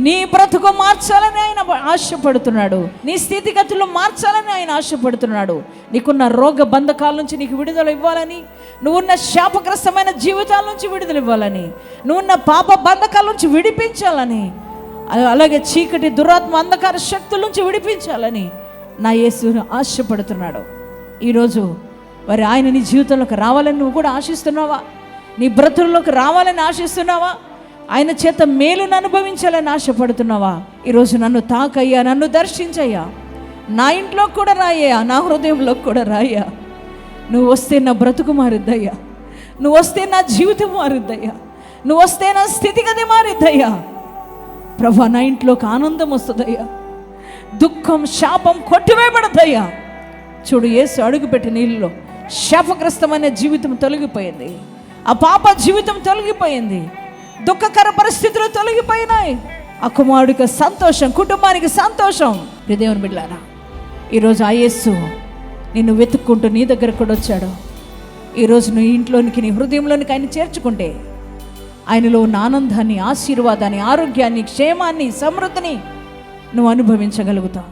నీ బ్రతుకు మార్చాలని ఆయన ఆశపడుతున్నాడు. నీ స్థితిగతులు మార్చాలని ఆయన ఆశపడుతున్నాడు. నీకున్న రోగ బంధకాల నుంచి నీకు విడుదల ఇవ్వాలని, నువ్వున్న శాపగ్రస్తమైన జీవితాల నుంచి విడుదల ఇవ్వాలని, నువ్వున్న పాప బంధకాల నుంచి విడిపించాలని, అలాగే చీకటి దురాత్మ అంధకార శక్తుల నుంచి విడిపించాలని నా యేసు ఆశపడుతున్నాడు. ఈరోజు మరి ఆయన నీ జీవితంలోకి రావాలని నువ్వు కూడా ఆశిస్తున్నావా? నీ బ్రతుకుల్లోకి రావాలని ఆశిస్తున్నావా? ఆయన చేత మేలును అనుభవించాలని ఆశపడుతున్నావా? ఈరోజు నన్ను తాకయ్యా, నన్ను దర్శించయ్యా, నా ఇంట్లో కూడా రాయ్యా, నా హృదయంలో కూడా రాయ్యా. నువ్వు వస్తే నా బ్రతుకు మారుద్దయ్యా, నువ్వు వస్తే నా జీవితం మారుద్దయ్యా, నువ్వు వస్తే నా స్థితిగతి మారుద్దయ్యా. ప్రభా, నా ఇంట్లోకి ఆనందం వస్తుందయ్యా, దుఃఖం శాపం కొట్టివేయబడదయ్యా. చూడు, యేసు అడుగుపెట్టి నీళ్ళలో శాపగ్రస్తమైన జీవితం తొలగిపోయింది, ఆ పాప జీవితం తొలగిపోయింది, దుఃఖకర పరిస్థితులు తొలగిపోయినాయి. ఆ కుమారుడికి సంతోషం, కుటుంబానికి సంతోషం. దేవుని బిడ్డలారా, ఈరోజు ఆ యేసు నిన్ను వెతుక్కుంటూ నీ దగ్గర కూడా వచ్చాడు. ఈరోజు నువ్వు ఇంట్లోనికి, నీ హృదయంలోనికి ఆయన చేర్చుకుంటే ఆయనలో ఉన్న ఆనందాన్ని, ఆశీర్వాదాన్ని, ఆరోగ్యాన్ని, క్షేమాన్ని, సమృద్ధిని నువ్వు అనుభవించగలుగుతావు.